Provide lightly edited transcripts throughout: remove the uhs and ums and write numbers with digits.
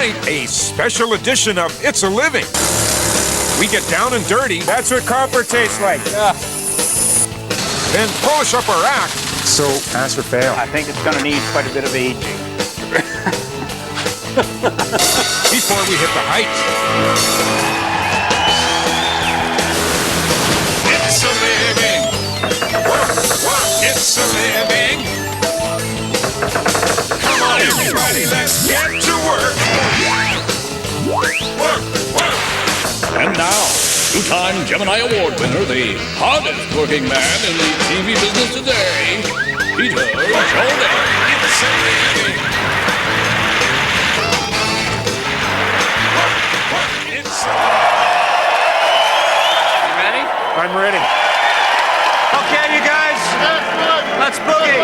Tonight, a special edition of It's a Living. We get down and dirty. That's what copper tastes like. Then polish up our act. So, pass or fail? I think it's going to need quite a bit of aging. Before we hit the heights. It's a living. It's a living. Come on, everybody, let's get to work. Work. And now, two-time Gemini Award winner, the hardest working man in the TV business today, Peter Jordan. It's a living. It's a You ready? I'm ready. Okay, you guys. Let's boogie.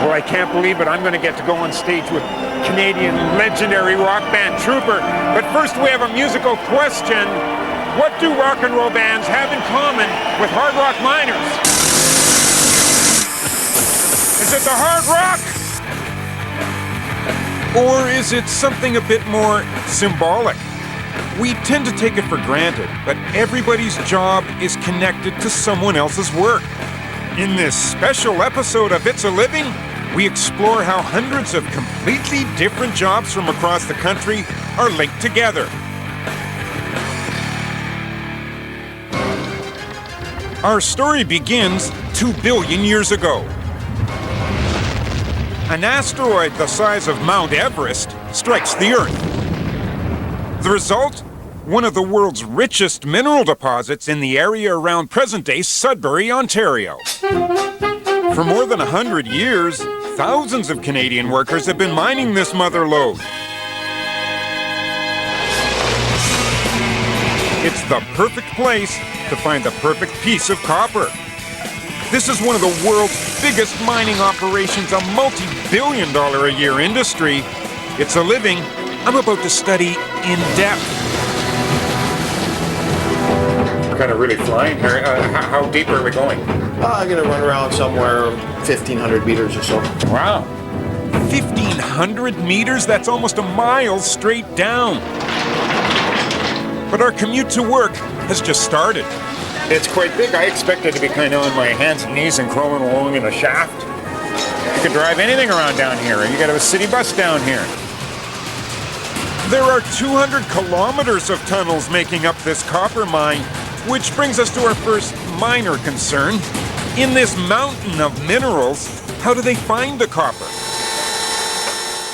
Well, I can't believe it. I'm going to get to go on stage with Canadian legendary rock band Trooper. But first, we have a musical question. What do rock and roll bands have in common with hard rock miners? Is it the hard rock? Or is it something a bit more symbolic? We tend to take it for granted, but everybody's job is connected to someone else's work. In this special episode of It's a Living, we explore how hundreds of completely different jobs from across the country are linked together. Our story begins 2 billion years ago. An asteroid the size of Mount Everest strikes the Earth. The result? One of the world's richest mineral deposits in the area around present-day Sudbury, Ontario. For more than 100 years, thousands of Canadian workers have been mining this mother lode. It's the perfect place to find the perfect piece of copper. This is one of the world's biggest mining operations, a multi-billion-dollar a year industry. It's a living I'm about to study in depth. We're kind of really flying here. How deep are we going? I'm going to run around somewhere 1,500 meters or so. Wow. 1,500 meters? That's almost a mile straight down. But our commute to work has just started. It's quite big. I expected to be kind of on my hands and knees and crawling along in a shaft. You could drive anything around down here. You got a city bus down here. There are 200 kilometers of tunnels making up this copper mine, which brings us to our first minor concern. In this mountain of minerals, how do they find the copper?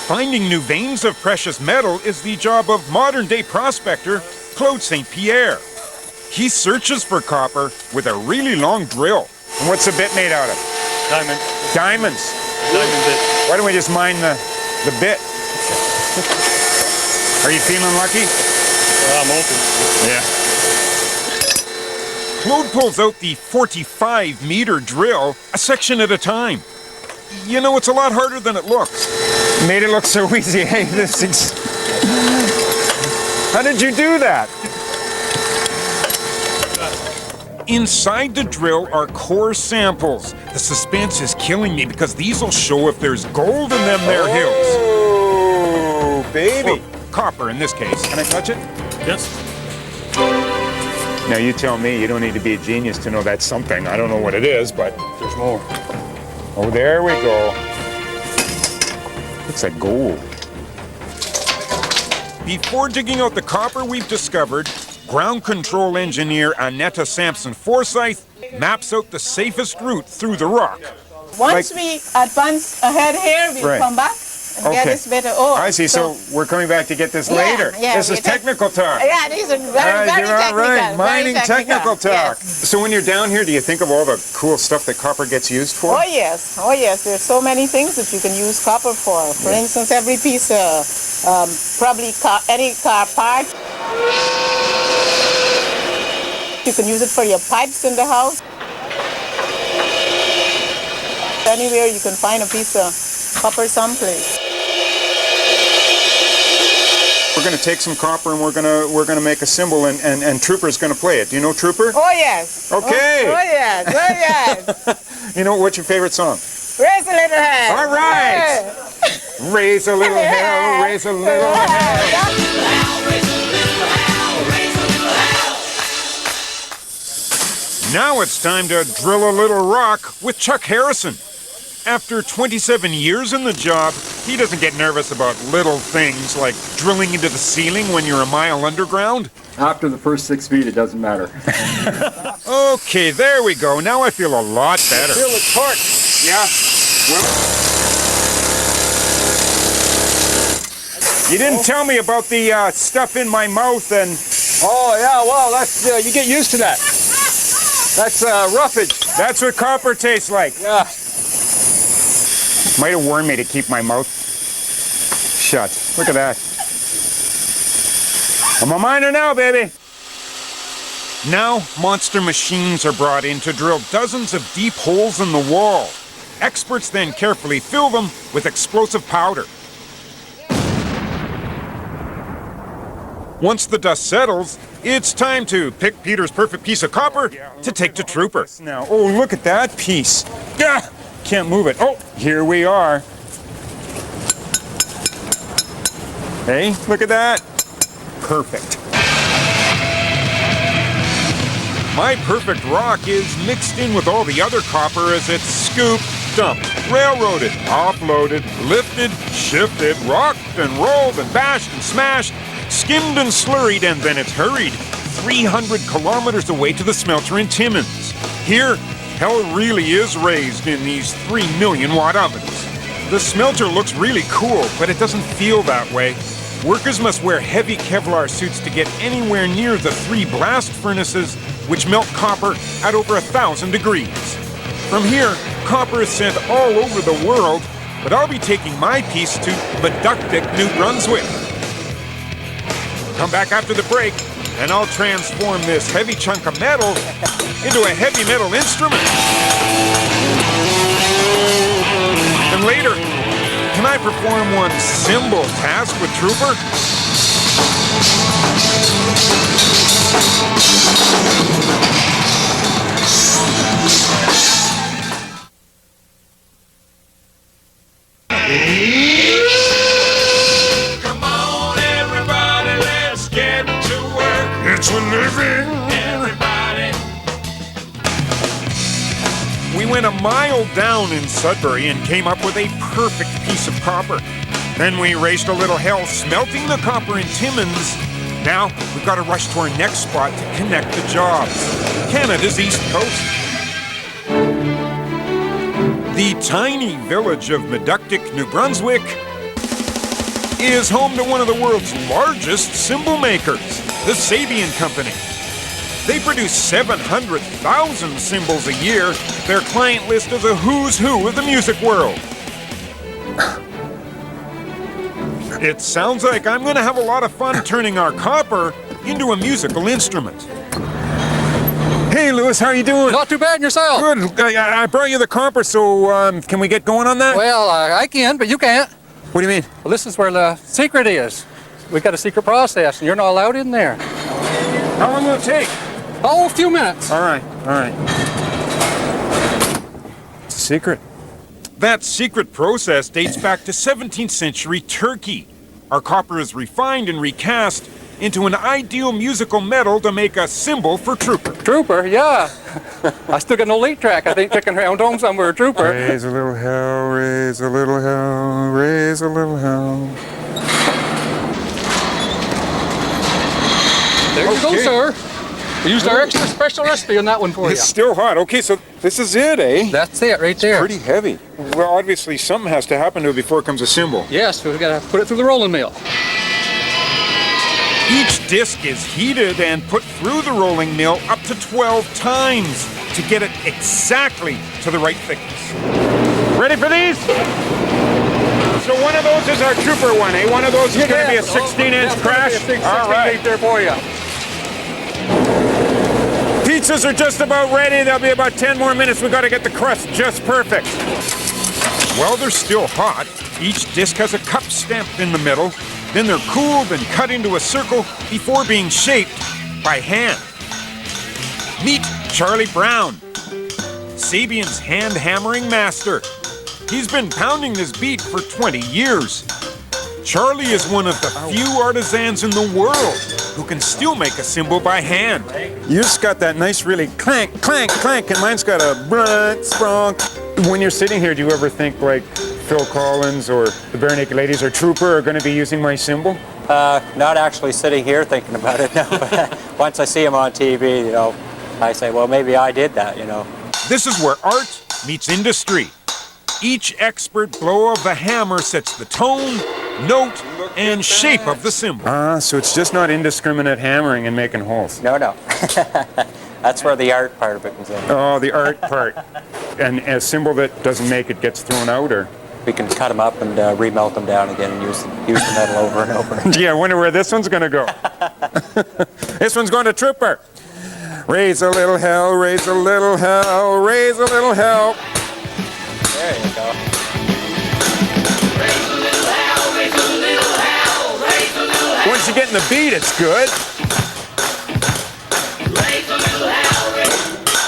Finding new veins of precious metal is the job of modern-day prospector Claude St. Pierre. He searches for copper with a really long drill. And what's the bit made out of? Diamond. Diamonds. Diamond bit. Why don't we just mine the bit? Are you feeling lucky? I'm open. Yeah. Claude pulls out the 45-meter drill, a section at a time. You know, it's a lot harder than it looks. Made it look so easy. Hey, how did you do that? Inside the drill are core samples. The suspense is killing me because these will show if there's gold in them there hills. Oh, baby. Or copper in this case. Can I touch it? Yes. Now you tell me. You don't need to be a genius to know that's something. I don't know what it is, but There's more. oh, there we go. Looks like gold. Before digging out the copper we've discovered, ground control engineer Annetta Sampson-Forsyth maps out the safest route through the rock. Once we advance ahead here, we'll Right. come back and get this better ore. I see. So we're coming back to get this later. Yeah, this is technical talk. Yeah, these are very You're all technical. right. Mining very technical talk. Yes. So when you're down here, do you think of all the cool stuff that copper gets used for? Oh yes, there's so many things that you can use copper for. For instance, every piece, probably any car part. You can use it for your pipes in the house. Anywhere you can find a piece of copper someplace. We're going to take some copper and we're going to make a cymbal and Trooper's going to play it. Do you know Trooper? Oh yes. Okay. Oh yes. Oh yes. You know, what's your favorite song? Raise a little hand. All right. Hey. Raise a little hell, raise a little hell. Now it's time to drill a little rock with Chuck Harrison. After 27 years in the job, he doesn't get nervous about little things like drilling into the ceiling when you're a mile underground. After the first 6 feet, it doesn't matter. Okay, there we go. Now I feel a lot better. Feel the torque. Yeah. Well, you didn't tell me about the stuff in my mouth and... Oh, yeah, well, that's you get used to that. That's roughage. That's what copper tastes like. Yeah. Might have warned me to keep my mouth shut. Look at that. I'm a miner now, baby. Now, monster machines are brought in to drill dozens of deep holes in the wall. Experts then carefully fill them with explosive powder. Once the dust settles, it's time to pick Peter's perfect piece of copper to take to Trooper. Now, oh, look at that piece. Ah, can't move it. Oh, here we are. Hey, look at that. Perfect. My perfect rock is mixed in with all the other copper as it's scooped, dumped, railroaded, offloaded, lifted, shifted, rocked and rolled and bashed and smashed, skimmed and slurried, and then it's hurried 300 kilometers away to the smelter in Timmins. Here, hell really is raised in these 3 million watt ovens. The smelter looks really cool, but it doesn't feel that way. Workers must wear heavy Kevlar suits to get anywhere near the 3 blast furnaces, which melt copper at over 1,000 degrees. From here, copper is sent all over the world, but I'll be taking my piece to Meductic, New Brunswick. Come back after the break, and I'll transform this heavy chunk of metal into a heavy metal instrument. And later, can I perform one cymbal task with Trooper? Come on, everybody, let's get to work. It's a living. Everybody. We went a mile down in Sudbury and came up with a perfect piece of copper. Then we raised a little hell smelting the copper in Timmins. Now we've got to rush to our next spot to connect the jobs. Canada's East Coast. The tiny village of Meductic, New Brunswick is home to one of the world's largest cymbal makers, the Sabian Company. They produce 700,000 cymbals a year. Their client list is a who's who of the music world. It sounds like I'm going to have a lot of fun turning our copper into a musical instrument. Hey, Lewis, how are you doing? Not too bad, and yourself? Good. I brought you the copper, so can we get going on that? Well, I can, but you can't. What do you mean? Well, this is where the secret is. We got a secret process, and you're not allowed in there. How long will it take? Oh, a few minutes. All right. It's a secret. That secret process dates back to 17th century Turkey. Our copper is refined and recast into an ideal musical metal to make a cymbal for Trooper. Trooper, yeah. I still got no lead track. I think kicking around home somewhere, Trooper. Raise a little hell, raise a little hell, raise a little hell. There you go, sir. We used our extra special recipe on that one for you. It's still hot. Okay, so this is it, eh? That's it right there. Pretty heavy. Well, obviously something has to happen to it before it comes a cymbal. Yes, we've got to put it through the rolling mill. Each disc is heated and put through the rolling mill up to 12 times to get it exactly to the right thickness. Ready for these? So one of those is our Trooper one, eh? One of those is going to be a 16-inch crash? All right. There for you. Pizzas are just about ready. There'll be about 10 more minutes. We've got to get the crust just perfect. While they're still hot, each disc has a cup stamped in the middle. Then they're cooled and cut into a circle before being shaped by hand. Meet Charlie Brown, Sabian's hand-hammering master. He's been pounding this beat for 20 years. Charlie is one of the few artisans in the world who can still make a cymbal by hand. You just got that nice, really clank, clank, clank, and mine's got a brunk, sprunk. When you're sitting here, do you ever think like Phil Collins or the Bare Naked Ladies or Trooper are going to be using my cymbal? Not actually sitting here thinking about it, no. Once I see him on TV, you know, I say, well, maybe I did that, you know. This is where art meets industry. Each expert blow of the hammer sets the tone, note, and shape of the cymbal. So it's just not indiscriminate hammering and making holes. No, no. That's where the art part of it comes in. Oh, the art part. And a cymbal that doesn't make it gets thrown out, or? We can cut them up and remelt them down again and use the metal over and over. Gee, I wonder where this one's going to go. This one's going to Trooper. Raise a little hell, raise a little hell, raise a little hell. There you go. Raise a little hell, raise a little hell, raise a little hell. Once you get in the beat, it's good. Raise a little hell, raise.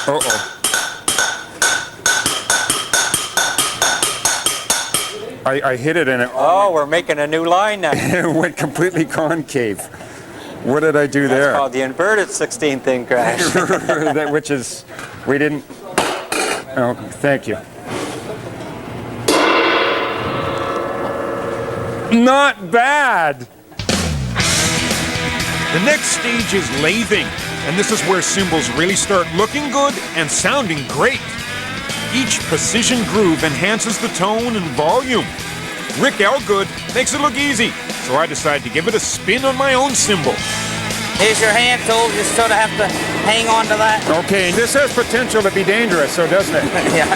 Uh-oh. I hit it and it... Oh, we're making a new line now. It went completely concave. What did I do there? That's called the inverted 16th in crash. That, which is... We didn't... Oh, thank you. Not bad! The next stage is lathing, and this is where cymbals really start looking good and sounding great. Each precision groove enhances the tone and volume. Rick Elgood makes it look easy, so I decide to give it a spin on my own cymbal. Here's your hand tool, you sort of have to hang on to that. Okay, this has potential to be dangerous, so doesn't it? Yeah.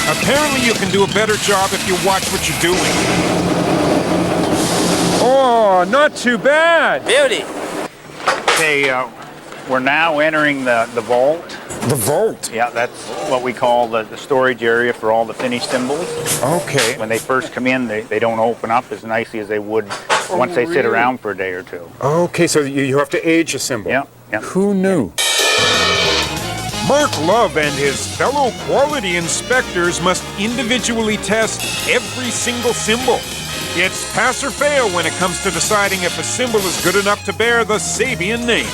Apparently you can do a better job if you watch what you're doing. Oh, not too bad! Beauty. Okay, we're now entering the vault. The vault? Yeah, that's what we call the storage area for all the finished cymbals. Okay. When they first come in, they don't open up as nicely as they would once they sit around for a day or two. Okay, so you have to age a cymbal. Yeah, yeah. Who knew? Mark Love and his fellow quality inspectors must individually test every single cymbal. It's pass or fail when it comes to deciding if a cymbal is good enough to bear the Sabian name.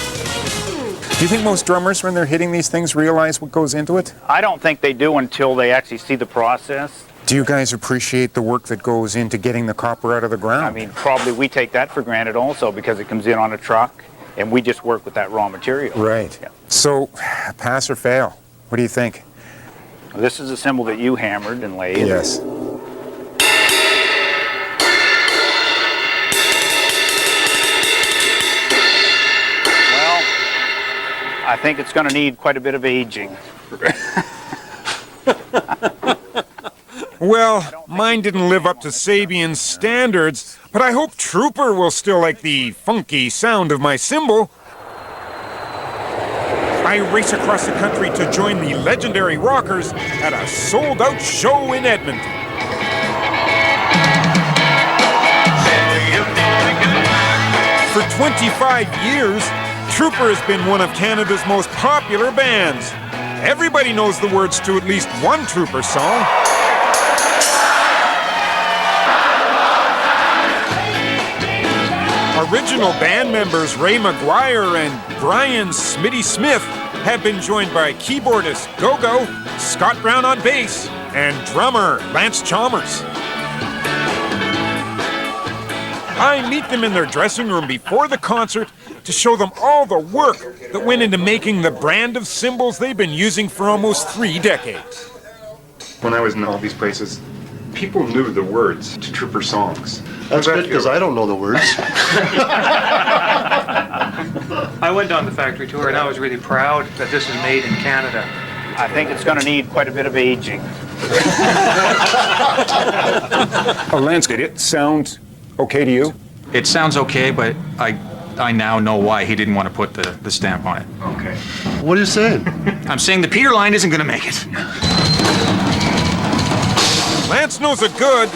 Do you think most drummers, when they're hitting these things, realize what goes into it? I don't think they do until they actually see the process. Do you guys appreciate the work that goes into getting the copper out of the ground? I mean, probably we take that for granted also because it comes in on a truck and we just work with that raw material. Right. Yeah. So, pass or fail? What do you think? This is a cymbal that you hammered and laid. Yes. I think it's going to need quite a bit of aging. Well, mine didn't live up to Sabian's standards, but I hope Trooper will still like the funky sound of my cymbal. I race across the country to join the legendary Rockers at a sold-out show in Edmonton. For 25 years, Trooper has been one of Canada's most popular bands. Everybody knows the words to at least one Trooper song. Original band members Ray McGuire and Brian Smitty Smith have been joined by keyboardist Go-Go, Scott Brown on bass, and drummer Lance Chalmers. I meet them in their dressing room before the concert to show them all the work that went into making the brand of cymbals they've been using for almost 3 decades. When I was in all these places, people knew the words to Trooper songs. That's good because I don't know the words. I went on the factory tour and I was really proud that this is made in Canada. I think it's going to need quite a bit of aging. Oh, Lance, did it sound okay to you? It sounds okay, but I now know why he didn't want to put the stamp on it. Okay. What are you saying? I'm saying the Peter line isn't going to make it. Lance knows a good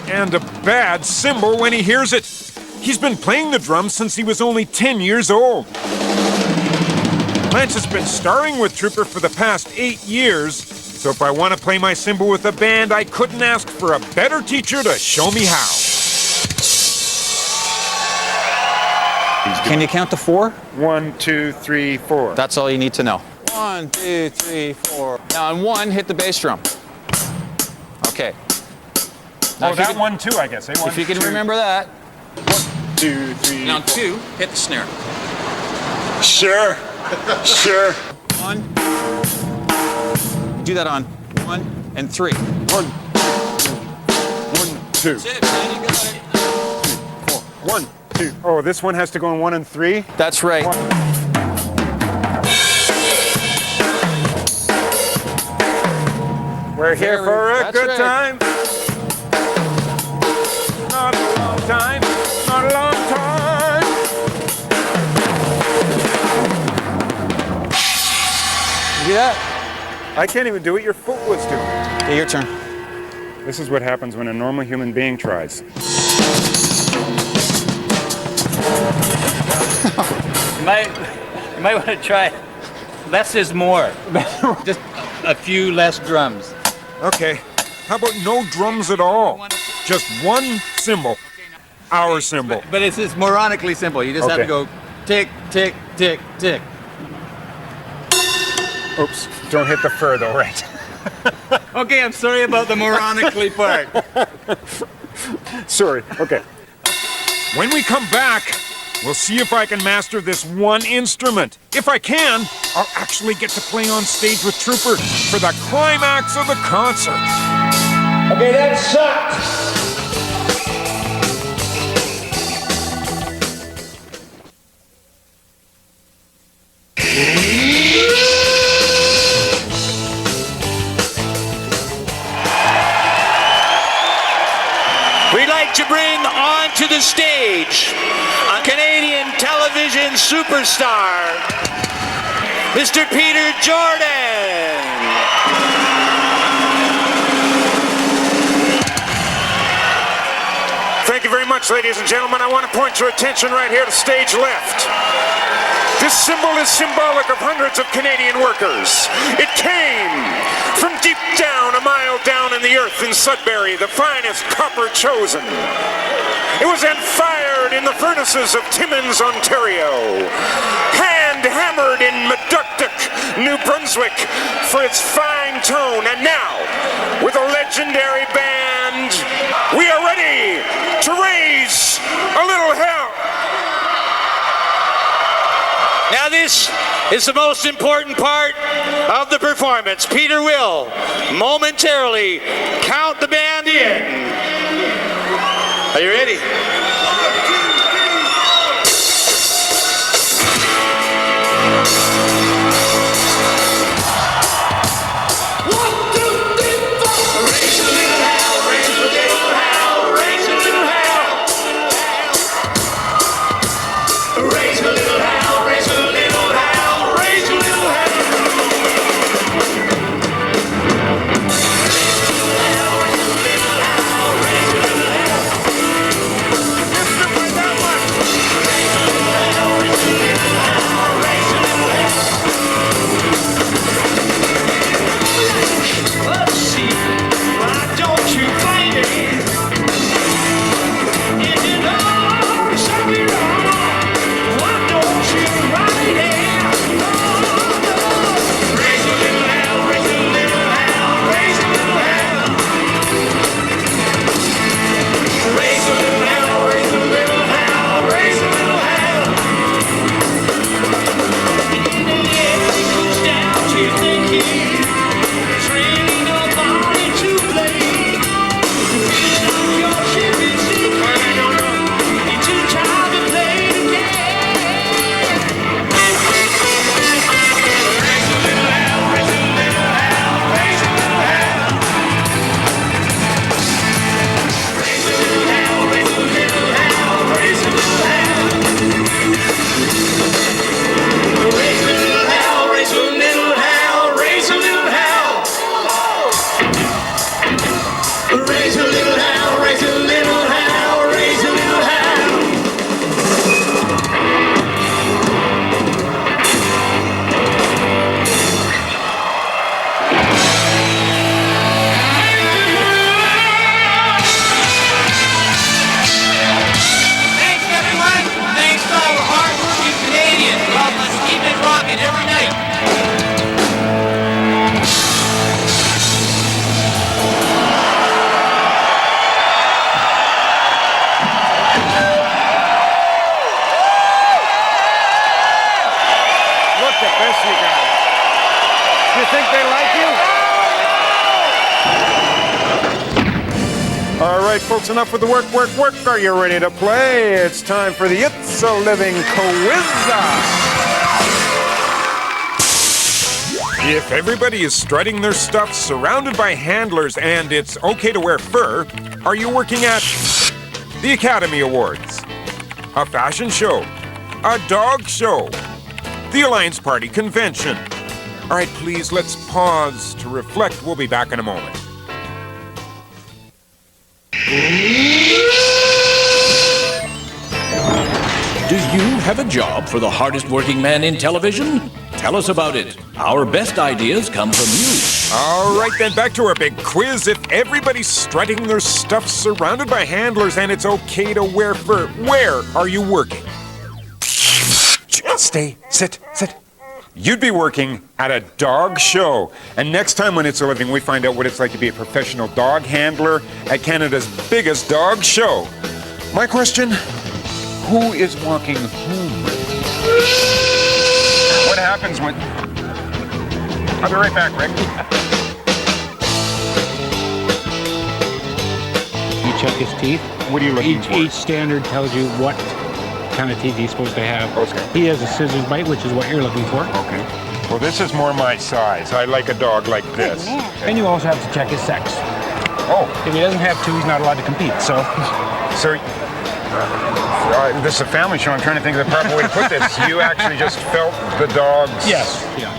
and a bad cymbal when he hears it. He's been playing the drums since he was only 10 years old. Lance has been starring with Trooper for the past 8 years, so if I want to play my cymbal with a band, I couldn't ask for a better teacher to show me how. Can you count to 4? 1, 2, 3, 4. That's all you need to know. 1, 2, 3, 4. Now on 1, hit the bass drum. Okay. Now Oh, that 1, 2, I guess. Eh? 1, if you can 2. remember that. 1, 2, 3. Now 2, hit the snare. Sure. Sure. 1. Do that on 1 and 3. 1, 2. That's it, man, you got it. 4. 1, 2. Oh, this one has to go in 1 and 3? That's right. 1. We're here for a good time. Not a long time. Not a long time. You do that? I can't even do what your foot was doing. Okay, your turn. This is what happens when a normal human being tries. You might want to try less is more. Just a few less drums. Okay, how about no drums at all? Just one cymbal. Our cymbal. But it's moronically simple. You just have to go tick, tick, tick, tick. Oops, don't hit the fur though, right? Okay, I'm sorry about the moronically part. Sorry, okay. When we come back, we'll see if I can master this one instrument. If I can, I'll actually get to play on stage with Trooper for the climax of the concert. Okay, that sucked. We'd like to bring onto the stage a Canadian television superstar, Mr. Peter Jordan. Thank you very much, ladies and gentlemen. I want to point your attention right here to stage left. This cymbal is symbolic of hundreds of Canadian workers. It came from deep down, a mile down in the earth in Sudbury, the finest copper chosen. It was then fired in the furnaces of Timmins, Ontario, hand-hammered in Meductic, New Brunswick, for its fine tone. And now, with a legendary band, we are ready to raise a little hell. Now this is the most important part of the performance. Peter will momentarily count the band in. Are you ready? right, folks, enough with the work. Are you ready to play? It's time for the It's a Living Quiz. If everybody is strutting their stuff surrounded by handlers and it's okay to wear fur, are you working at the Academy Awards, a fashion show, a dog show, the Alliance Party Convention? All right, please, let's pause to reflect. We'll be back in a moment. Do you have a job for the hardest working man in television? Tell us about it. Our best ideas come from you. All right, then, back to our big quiz. If everybody's strutting their stuff surrounded by handlers and it's okay to wear fur, where are you working? Stay, sit. You'd be working at a dog show. And next time when It's a Living, we find out what it's like to be a professional dog handler at Canada's biggest dog show. My question, who is walking home? What happens when... I'll be right back, Rick. You check his teeth. What are you looking for? Each standard tells you what kind of teeth he's supposed to have. Okay. He has a scissors bite, which is what you're looking for. Okay. Well, this is more my size. I like a dog like this. And you also have to check his sex. Oh. If he doesn't have two, he's not allowed to compete, so... This is a family show. I'm trying to think of the proper way to put this. You actually just felt the dogs. Yes. Yeah.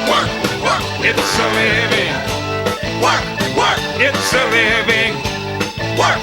Work, it's a living. Work, it's a living. Work.